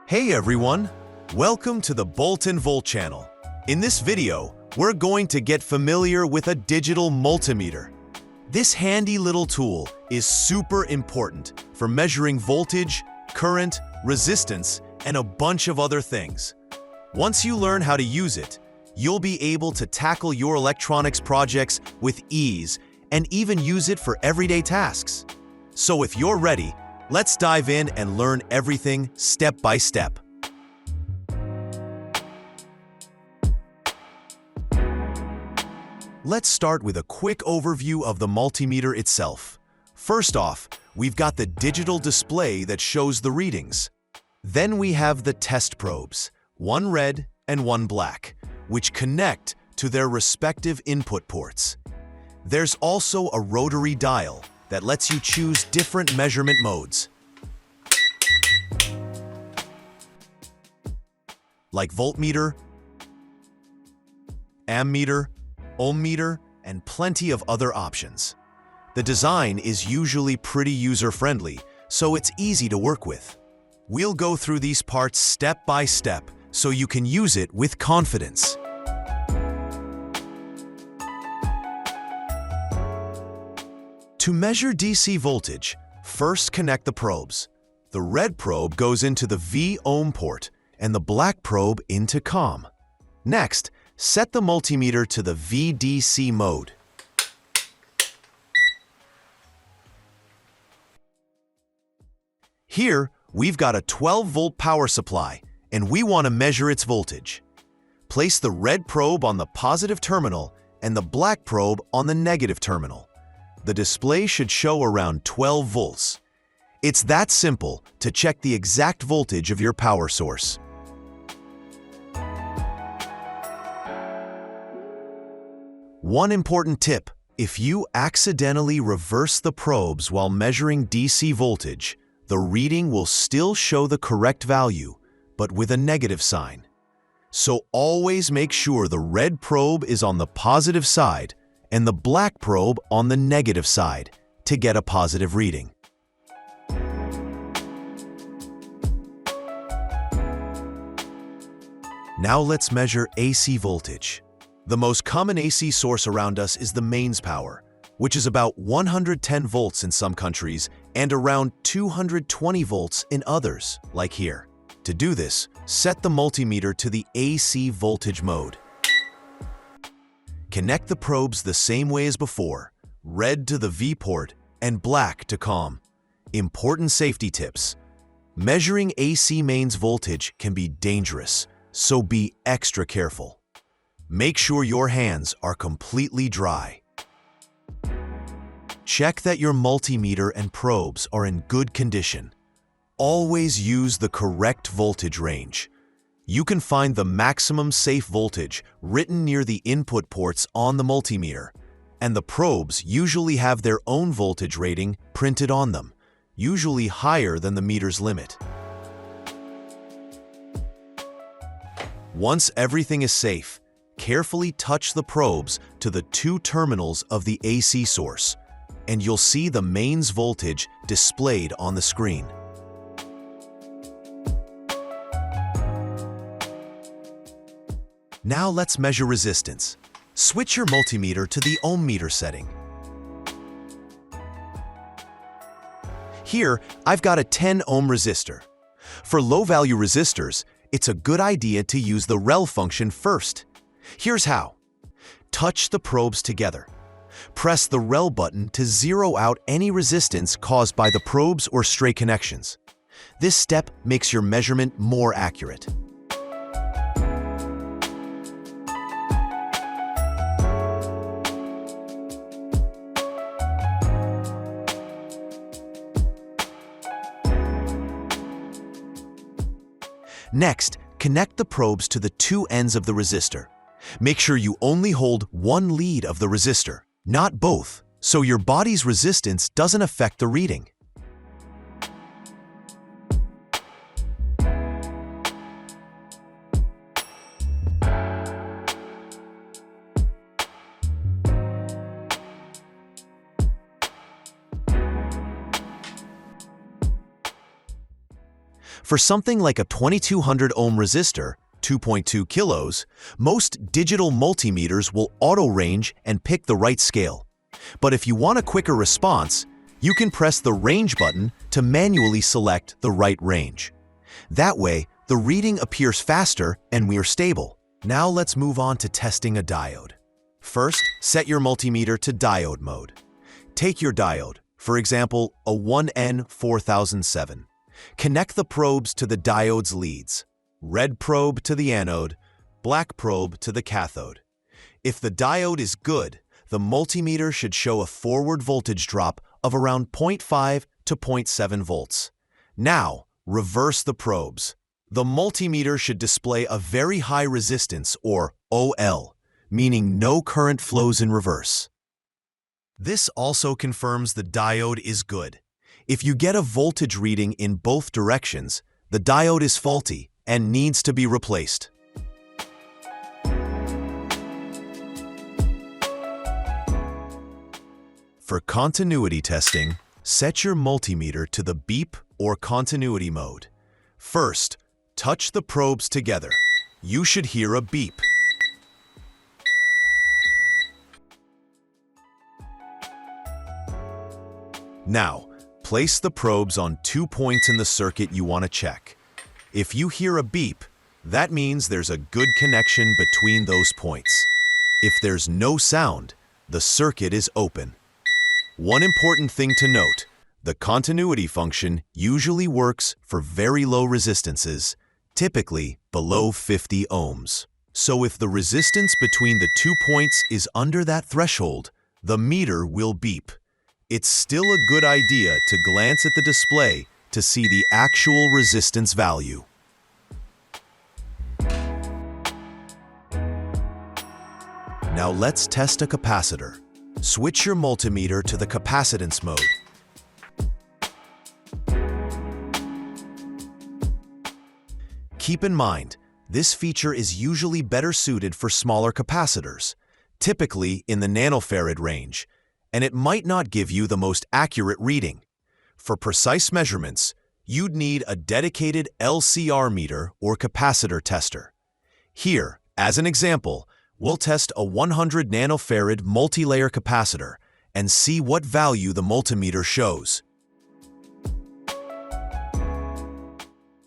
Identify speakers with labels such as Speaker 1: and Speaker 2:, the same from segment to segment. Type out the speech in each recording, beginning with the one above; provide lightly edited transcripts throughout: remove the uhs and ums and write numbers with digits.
Speaker 1: Hey everyone! Welcome to the Bolt and Volt channel. In this video, we're going to get familiar with a digital multimeter. This handy little tool is super important for measuring voltage, current, resistance, and a bunch of other things. Once you learn how to use it, you'll be able to tackle your electronics projects with ease and even use it for everyday tasks. So if you're ready, let's dive in and learn everything step by step. Let's start with a quick overview of the multimeter itself. First off, we've got the digital display that shows the readings. Then we have the test probes, one red and one black, which connect to their respective input ports. There's also a rotary dial that lets you choose different measurement modes, like voltmeter, ammeter, ohm meter, and plenty of other options. The design is usually pretty user-friendly, so it's easy to work with. We'll go through these parts step by step so you can use it with confidence. To measure DC voltage, first connect the probes. The red probe goes into the V ohm port and the black probe into COM. Next, set the multimeter to the VDC mode. Here, we've got a 12-volt power supply, and we want to measure its voltage. Place the red probe on the positive terminal and the black probe on the negative terminal. The display should show around 12 volts. It's that simple to check the exact voltage of your power source. One important tip: if you accidentally reverse the probes while measuring DC voltage, the reading will still show the correct value, but with a negative sign. So always make sure the red probe is on the positive side and the black probe on the negative side to get a positive reading. Now let's measure AC voltage. The most common AC source around us is the mains power, which is about 110 volts in some countries and around 220 volts in others, like here. To do this, set the multimeter to the AC voltage mode. Connect the probes the same way as before, red to the V port and black to COM. Important safety tips: measuring AC mains voltage can be dangerous, so be extra careful. Make sure your hands are completely dry. Check that your multimeter and probes are in good condition. Always use the correct voltage range. You can find the maximum safe voltage written near the input ports on the multimeter, and the probes usually have their own voltage rating printed on them, usually higher than the meter's limit. Once everything is safe, carefully touch the probes to the two terminals of the AC source, and you'll see the mains voltage displayed on the screen. Now let's measure resistance. Switch your multimeter to the ohm meter setting. Here, I've got a 10 ohm resistor. For low-value resistors, it's a good idea to use the rel function first. Here's how. Touch the probes together. Press the rel button to zero out any resistance caused by the probes or stray connections. This step makes your measurement more accurate. Next, connect the probes to the two ends of the resistor. Make sure you only hold one lead of the resistor, not both, so your body's resistance doesn't affect the reading. For something like a 2200 ohm resistor, 2.2 kilos, most digital multimeters will auto-range and pick the right scale. But if you want a quicker response, you can press the range button to manually select the right range. That way, the reading appears faster and we're stable. Now let's move on to testing a diode. First, set your multimeter to diode mode. Take your diode, for example, a 1N4007. Connect the probes to the diode's leads. Red probe to the anode, black probe to the cathode. If the diode is good, the multimeter should show a forward voltage drop of around 0.5 to 0.7 volts. Now, reverse the probes. The multimeter should display a very high resistance, or OL, meaning no current flows in reverse. This also confirms the diode is good. If you get a voltage reading in both directions, the diode is faulty and needs to be replaced. For continuity testing, set your multimeter to the beep or continuity mode. First, touch the probes together. You should hear a beep. Now, place the probes on 2 points in the circuit you want to check. If you hear a beep, that means there's a good connection between those points. If there's no sound, the circuit is open. One important thing to note, the continuity function usually works for very low resistances, typically below 50 ohms. So if the resistance between the 2 points is under that threshold, the meter will beep. It's still a good idea to glance at the display to see the actual resistance value. Now let's test a capacitor. Switch your multimeter to the capacitance mode. Keep in mind, this feature is usually better suited for smaller capacitors, typically in the nanofarad range, and it might not give you the most accurate reading. For precise measurements, you'd need a dedicated LCR meter or capacitor tester. Here, as an example, we'll test a 100 nanofarad multi-layer capacitor and see what value the multimeter shows.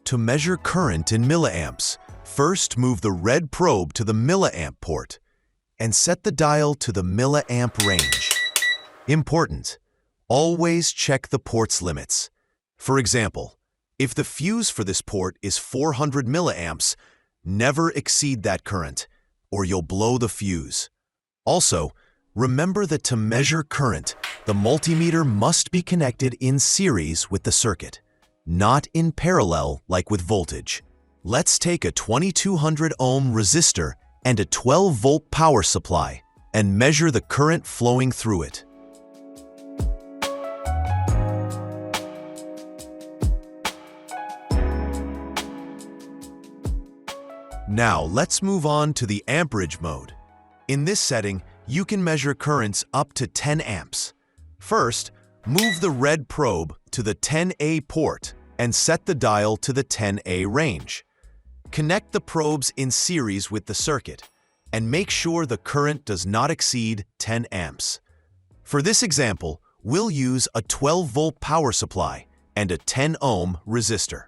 Speaker 1: To measure current in milliamps, first move the red probe to the milliamp port and set the dial to the milliamp range. Important: always check the port's limits. For example, if the fuse for this port is 400 milliamps, never exceed that current, or you'll blow the fuse. Also, remember that to measure current, the multimeter must be connected in series with the circuit, not in parallel like with voltage. Let's take a 2200 ohm resistor and a 12-volt power supply and measure the current flowing through it. Now let's move on to the amperage mode. In this setting, you can measure currents up to 10 amps. First, move the red probe to the 10A port and set the dial to the 10A range. Connect the probes in series with the circuit and make sure the current does not exceed 10 amps. For this example, we'll use a 12-volt power supply and a 10-ohm resistor.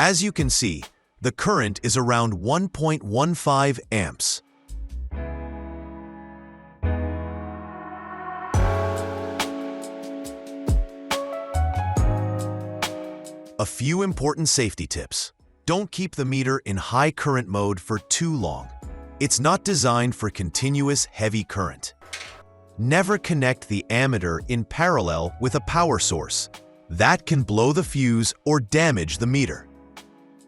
Speaker 1: As you can see, the current is around 1.15 amps. A few important safety tips. Don't keep the meter in high current mode for too long. It's not designed for continuous heavy current. Never connect the ammeter in parallel with a power source. That can blow the fuse or damage the meter.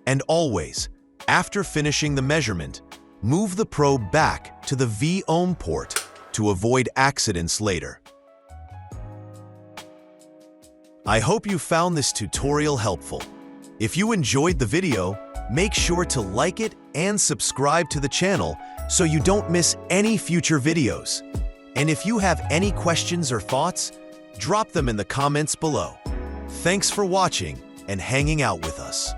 Speaker 1: And always, after finishing the measurement, move the probe back to the V-ohm port to avoid accidents later. I hope you found this tutorial helpful. If you enjoyed the video, make sure to like it and subscribe to the channel so you don't miss any future videos. And if you have any questions or thoughts, drop them in the comments below. Thanks for watching and hanging out with us.